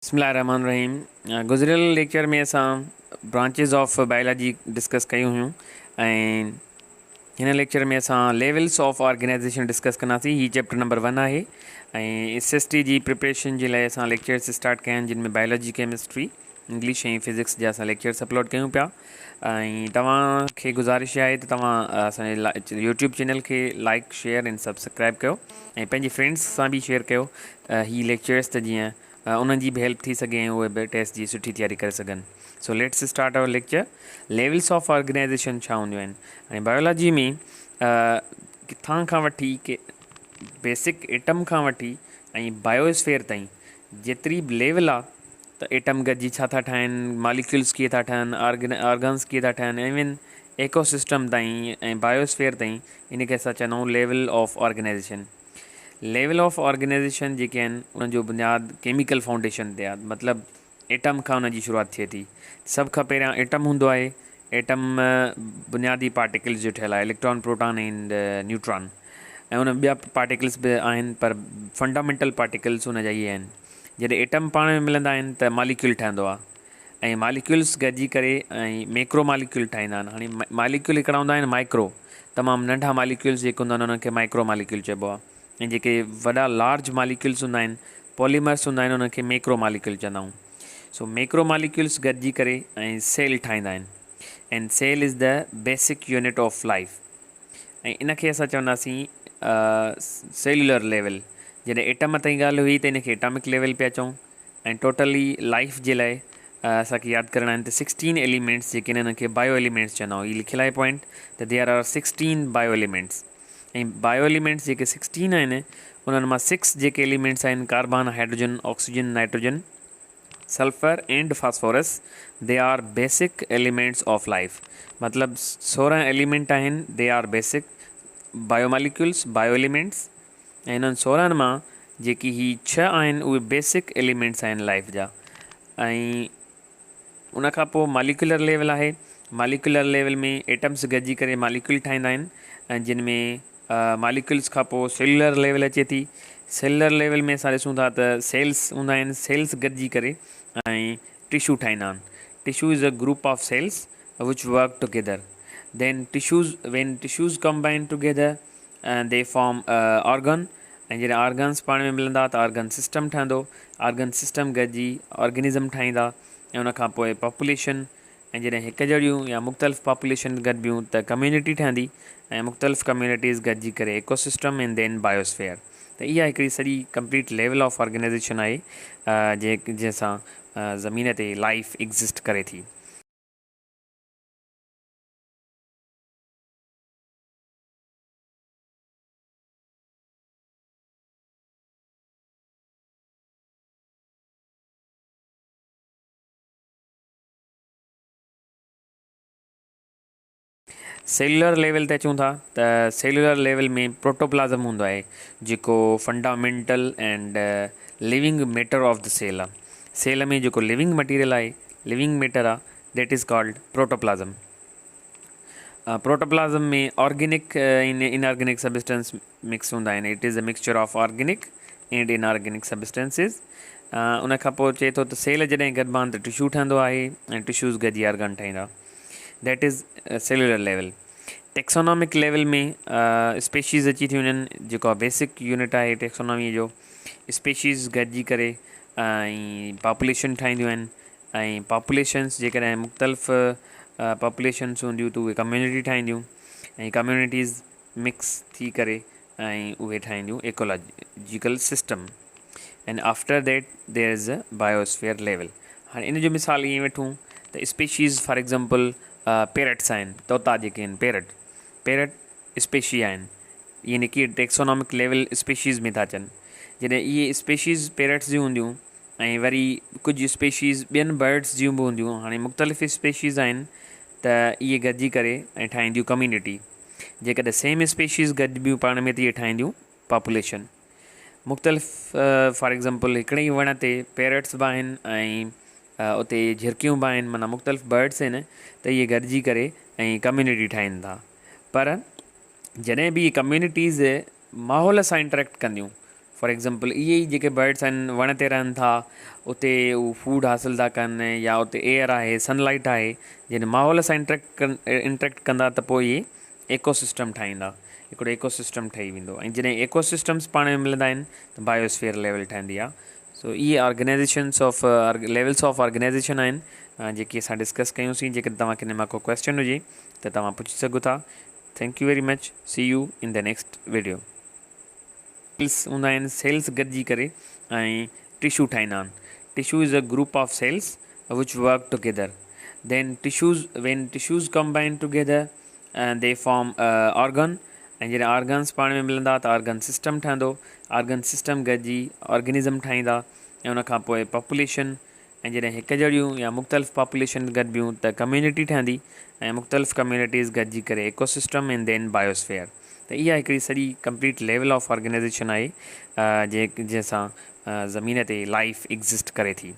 बिस्मिल्लाहिर्रहमानिर्रहीम। गुज़िरियल लेक्चर में असां ब्रांचेस ऑफ बायोलॉजी डिस्कस कयूं हुयूं ऐं हिन लेक्चर में असां लेवल्स ऑफ ऑर्गेनाइजेशन डिस्कस कंदासीं। ही चैप्टर नंबर 1 आहे ऐं SST जी प्रिपरेशन जे लाइ असां लेक्चर्स स्टार्ट कया आहिनि, जिन में बायोलॉजी, केमिस्ट्री, इंग्लिश ऐं फिज़िक्स जा असां लेक्चर्स अपलोड कयूं पिया। ऐं तव्हांखे गुज़ारिश आहे त तव्हां असांजे यूट्यूब चैनल खे लाइक, शेयर ऐं सब्सक्राइब कयो ऐं पंहिंजे फ्रेंड्स सां बि शेयर कयो ही लेक्चर्स, त जीअं उन्हनि जी बि हेल्प थी सघे ऐं उहे बि टेस्ट जी सुठी तयारी करे सघनि। So let's start our lecture. Levels of organisation छा हूंदियूं आहिनि ऐं बायोलॉजी में किथां खां वठी बेसिक एटम खां वठी ऐं बायोस्फेयर ताईं जेतिरी बि लेवल आहे, त एटम गॾिजी छा था ठाहिनि, मॉलिक्यूल्स कीअं था ठहनि, ऑर्गन्स कीअं था ठहनि, इवन इकोसिस्टम ताईं ऐं बायोस्फेयर ताईं, इन खे असां चवंदा आहियूं level of organisation. Level of organisation जेके आहिनि उन्हनि जो बुनियादु केमिकल फाउंडेशन ते आहे, मतिलबु एटम खां उन जी शुरूआति थिए थी। सभ खां पहिरियां एटम हूंदो आहे। एटम बुनियादी पार्टिकल्स जो ठहियलु आहे, इलेक्ट्रॉन, प्रोटॉन ऐं न्यूट्रॉन, ऐं उन ॿिया पार्टिकल्स बि आहिनि, पर फंडामेंटल पार्टिकल्स उन जा इहे आहिनि। जॾहिं एटम पाण में मिलंदा आहिनि त मॉलिक्यूल ठहंदो आहे ऐं मॉलिक्यूल्स गॾिजी करे ऐं मैक्रो मॉलिक्यूल ठाहींदा आहिनि। हाणे मॉलिक्यूल हिकिड़ा हूंदा आहिनि माइक्रो, तमामु नंढा मॉलिक्यूल्स जेके हूंदा आहिनि उन्हनि खे माइक्रो मॉलिक्यूल चइबो आहे, ऐं जेके वॾा लार्ज मॉलिक्यूल्स हूंदा आहिनि, पॉलीमर्स हूंदा आहिनि, उन्हनि खे मैक्रो मॉलिक्यूल चवंदा आहियूं। सो मैक्रो मॉलिक्यूल्स गॾिजी करे ऐं सेल ठाहींदा आहिनि, and cell is the basic unit of life. ऐं इन खे असां चवंदासीं सेल्युलर लेवल। जॾहिं एटम ताईं ॻाल्हि हुई त इन खे एटॉमिक लेवल पिया चऊं, ऐं टोटली लाइफ जे लाइ असांखे यादि करणा आहिनि त 16 एलिमेंट्स जेके आहिनि, इन्हनि खे बायो एलिमेंट्स चवंदा आहियूं। हीअ लिखियलु आहे पॉइंट त देयर आर 16 बायो एलिमेंट्स। ऐं बायो एलिमेंट्स जेके 16 आहिनि, उन्हनि मां 6 जेके एलिमेंट्स आहिनि, carbon, hydrogen, oxygen, nitrogen, sulphur and phosphorus, they are basic elements of life. मतिलबु 16 एलिमेंट आहिनि, they are basic biomolecules, bio elements, ऐं इन्हनि 16 मां जेकी ही 6 आहिनि उहे बेसिक एलिमेंट्स आहिनि लाइफ जा। ऐं उन खां पोइ मॉलिक्यूलर लेवल आहे। मॉलिक्यूलर लेवल में एटम्स गॾिजी करे मॉलिक्यूल ठाहींदा आहिनि, ऐं जिन में मॉलिक्यूल्स खां पोइ सेल्युलर लेवल अचे थी। सेल्युलर लेवल में असां ॾिसूं था त सेल्स हूंदा आहिनि, सेल्स गॾिजी करे ऐं टिश्यू ठाहींदा आहिनि। Tissue is a group of cells which work together. Then when tissues combine together they form organ, ऐं जॾहिं ऑर्गन्स पाण में मिलंदा त ऑर्गन सिस्टम ठहंदो। ऑर्गन सिस्टम गॾिजी ऑर्गेनिज़म ठाहींदा, ऐं उनखां पोइ पॉपुलेशन, ऐं जॾहिं हिकु जहिड़ियूं या मुख़्तलिफ़ पॉपुलेशन गॾिबियूं त कम्यूनिटी ठहंदी, ऐं मुख़्तलिफ़ कम्यूनिटीज़ गॾिजी करे इकोसिस्टम एंड देन बायोस्फेयर। त इहा हिकिड़ी सॼी कंप्लीट लेवल ऑफ ऑर्गेनाइजेशन आहे जंहिंसां ज़मीन ते लाइफ एग्ज़िस्ट करे थी। सेल्युलर लेवल ते अचूं था त सेल्युलर लेवल में प्रोटोप्लाज़म हूंदो आहे, जेको fundamental and living matter of the cell आहे। सेल में जेको लिविंग मटीरियल आहे, लिविंग मैटर आहे, that is called protoplasm. Protoplasm में organic in inorganic substance mix हूंदा आहिनि। It is a mixture of organic and inorganic substances. उन खां पोइ चए थो त सेल जॾहिं गॾिबा आहिनि त टिश्यू ठहंदो आहे, ऐं टिश्यूज़ गॾिजी ऑर्गन ठाहींदा। That is cellular level. Taxonomic level में स्पेशीज़ अची थियूं वञनि, जेको आहे बेसिक यूनिट आहे टेक्सोनॉमी जो। स्पेशीज़ गॾिजी करे ऐं पॉपुलेशन ठाहींदियूं आहिनि, ऐं पॉपुलेशन्स जेकॾहिं मुख़्तलिफ़ पॉपुलेशन्स हूंदियूं त उहे कम्यूनिटी ठाहींदियूं, ऐं कम्यूनिटीज़ मिक्स थी करे ऐं उहे ठाहींदियूं ecological system. And after that there is a biosphere level. हाणे इन जो मिसाल ईअं वठूं त स्पेशीज़ फॉर एग्ज़ाम्पल पैरट्स आहिनि, तोता जेके आहिनि, पैरट स्पेशी आहिनि, यानी कि टेक्सोनॉमिक लेवल स्पेशीज़ में था अचनि। जॾहिं इहे स्पेशीज़ पैरट्स जूं हूंदियूं, ऐं वरी कुझु स्पेशीज़ ॿियनि बर्ड्स जूं बि हूंदियूं। हाणे मुख़्तलिफ़ स्पेशीज़ आहिनि त इहे गॾिजी करे ऐं ठाहींदियूं कम्यूनिटी। जेकॾहिं सेम स्पेशीज़ गॾिबियूं पाण में त इहे ठाहींदियूं पॉपुलेशन। मुख़्तलिफ़ फॉर एग्ज़ाम्पल हिकिड़े ई वण ते पैरट्स बि आहिनि ऐं उते झिरकियूं बि आहिनि, माना मुख़्तलिफ़ बर्ड्स आहिनि, त इहे गॾिजी करे ऐं कम्यूनिटी ठाहीनि था। पर जॾहिं बि कम्यूनिटीज़ माहौल सां इंटरेक्ट कंदियूं, फॉर एग्ज़ाम्पल इहे ई जेके बर्ड्स आहिनि वण ते रहनि था, उते उहे फूड हासिलु था कनि, या उते एयर आहे, सनलाइट आहे, जिन माहौल सां इंट्रैक्ट कंदा त पोइ इहे इकोसिस्टम ठाहींदा, हिकिड़ो इकोसिस्टम ठही वेंदो। ऐं जॾहिं इकोसिस्टम्स पाण में मिलंदा आहिनि त बायोस्फीयर लेवल ठहंदी आहे। सो इहे ऑर्गेनाइज़ेशन्स ऑफ लेवल्स ऑफ ऑर्गेनाइज़ेशन आहिनि जेके असां डिस्कस कयूंसीं। जेके तव्हांखे हिन मां को क्वेश्चन हुजे त तव्हां पुछी सघो था। Thank you very much, see you in the next video. Cells हूंदा आहिनि, सेल्स गॾिजी करे ऐं टिशू ठाहींदा आहिनि। Tissue is a group of cells which work together, then when tissues combine together they form organ, ऐं जॾहिं ऑर्गन्स पाण में मिलंदा त ऑर्गन सिस्टम ठहंदो, ऑर्गन सिस्टम गॾिजी ऑर्गेनिज़म ठाहींदा, ऐं उनखां पोइ पॉपुलेशन, ऐं जॾहिं हिकु जहिड़ियूं या मुख़्तलिफ़ पॉपुलेशन गॾिबियूं त कम्यूनिटी ठहंदी, ऐं मुख़्तलिफ़ कम्यूनिटीज़ गॾिजी करे इकोसिस्टम एंड देन बायोस्फीयर। त इहा हिकिड़ी सॼी कंप्लीट लेवल ऑफ ऑर्गेनाइज़ेशन आहे जंहिंसां ज़मीन ते लाइफ एग्ज़िस्ट करे थी।